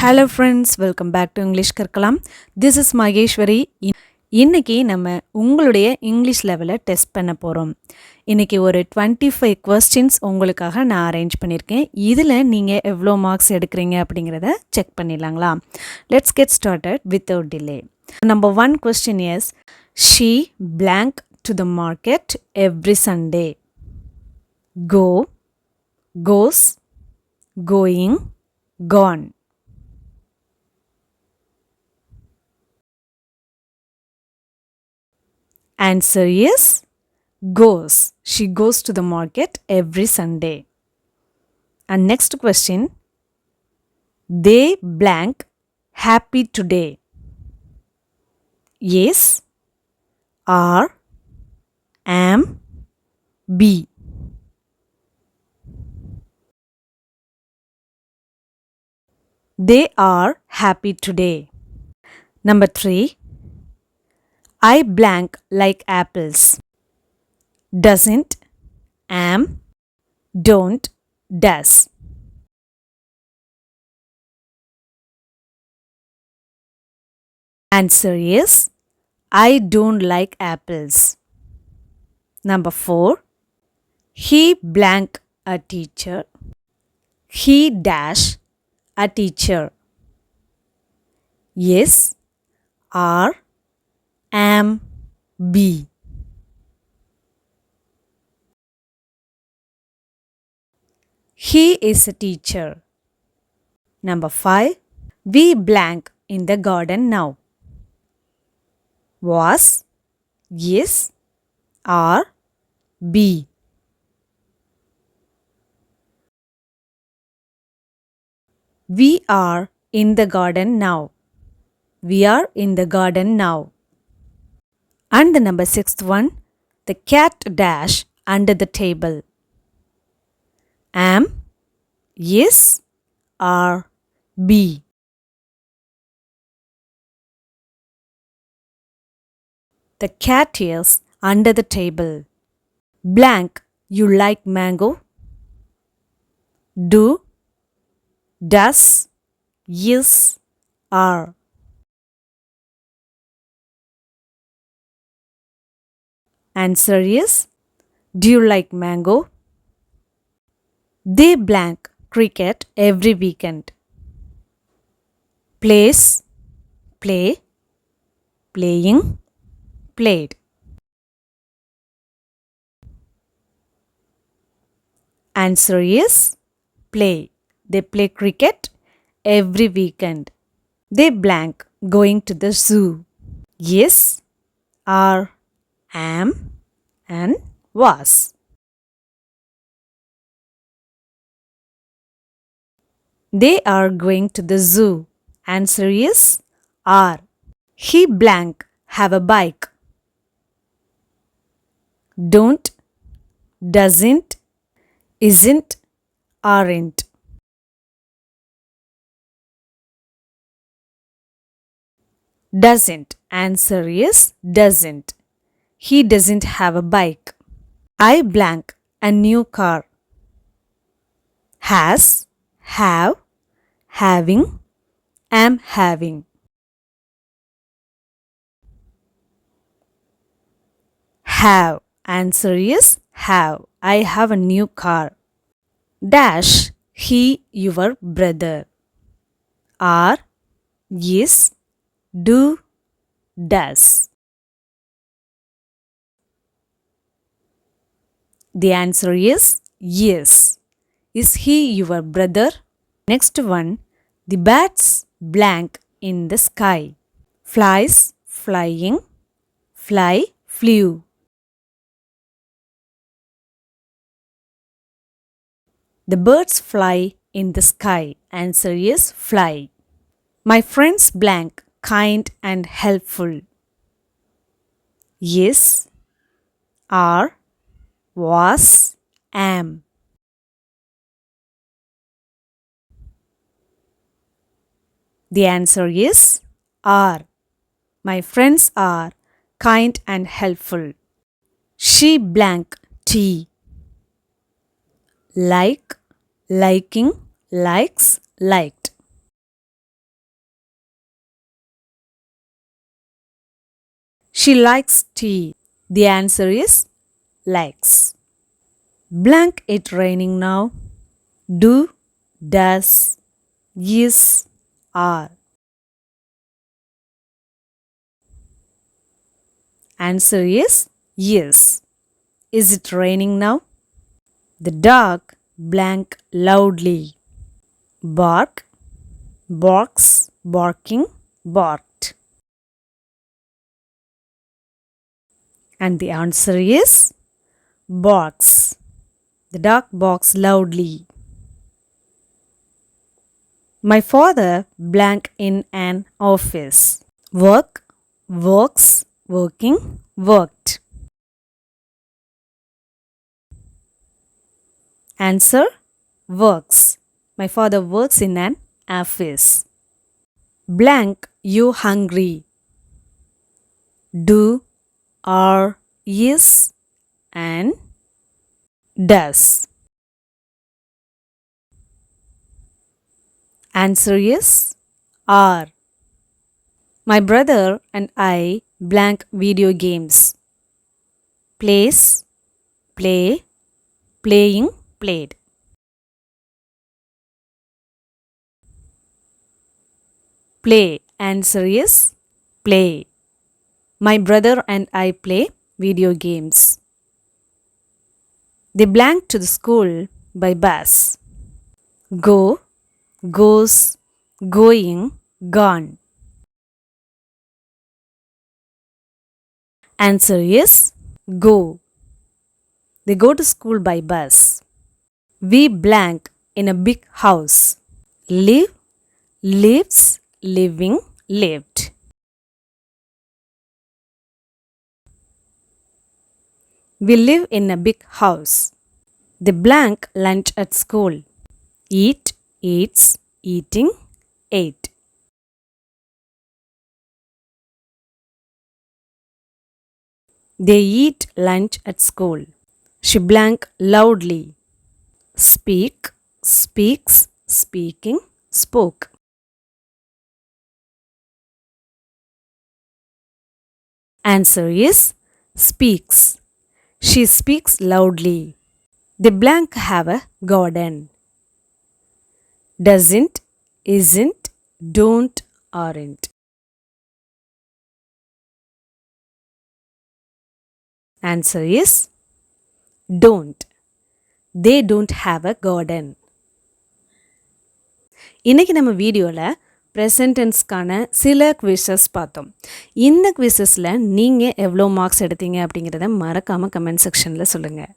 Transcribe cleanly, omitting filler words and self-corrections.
Hello friends, welcome back to englishkarkalam. This is Maheshwari. இன்னைக்கு நம்ம உங்களுடைய இங்கிலீஷ் லெவலை டெஸ்ட் பண்ண போகிறோம். இன்னைக்கு ஒரு 25 கொஸ்டின்ஸ் உங்களுக்காக நான் அரேஞ்ச் பண்ணியிருக்கேன். இதில் நீங்கள் எவ்வளோ மார்க்ஸ் எடுக்கிறீங்க அப்படிங்கிறத செக் பண்ணிடலாங்களா? Let's get started without delay. Number 1 question is, she blank to the market every Sunday. Go, goes, going, gone. Answer is goes. She goes to the market every Sunday. And next question, they blank happy today. Yes, are, am, be. They are happy today. Number 3, I blank like apples. Doesn't, am, don't, does. Answer is I don't like apples. Number 4, he blank a teacher. He dash a teacher. Yes, are, am, be. He is a teacher. Number 5, we blank in the garden now. Was, is, are, be. We are in the garden now. We are in the garden now. And the number 6th one, the cat dash under the table. Am, is, are, be. The cat is under the table. Blank, you like mango? Do, does, is, are. Answer is, do you like mango? They blank cricket every weekend. Plays, play, playing, played. Answer is play. They play cricket every weekend. They blank going to the zoo. Yes, are, am, and was. They are going to the zoo. Answer is are. He blank have a bike. Don't, doesn't, isn't, aren't. Doesn't. Answer is doesn't. He doesn't have a bike. I blank a new car. Has, have, having, am having. Have. Answer is have. I have a new car. Dash, he, your brother. Are, is, do, does. The answer is yes. Is he your brother? Next one, the bats blank in the sky. Flies, flying, fly, flew. The birds fly in the sky. Answer is fly. My friends blank kind and helpful. Yes, are, was, am. The answer is are. My friends are kind and helpful. She blank tea. Like, liking, likes, liked. She likes tea. The answer is likes. Blank it raining now. Do, does, is, are. Answer is yes. Is it raining now? The dog blank loudly. Bark, barks, barking, barked. And the answer is barks. The dog barks loudly. My father blank in an office. Work, works, working, worked. Answer works. My father works in an office. Blank you hungry. Do, are, is, and does. Answer is are. My brother and I blank video games. Plays, play, playing, played. Play. Answer is play. My brother and I play video games. They blank to the school by bus. Go, goes, going, gone. Answer is go. They go to school by bus. We blank in a big house. Live, lives, living, lived. We live in a big house. They blank lunch at school. Eat, eats, eating, ate. They eat lunch at school. She blank loudly. Speak, speaks, speaking, spoke. Answer is speaks. She speaks loudly. They blank have a garden. Doesn't, isn't, don't, aren't. Answer is don't. They don't have a garden. இன்னைக்கு நம்ம வீடியோவில் present டென்ஸ்க்கான சில quizzes பார்த்தோம். இந்த குவிசஸில் நீங்கள் எவ்வளோ marks எடுத்தீங்க அப்படிங்கிறத மறக்காமல் கமெண்ட் செக்ஷனில் சொல்லுங்கள்.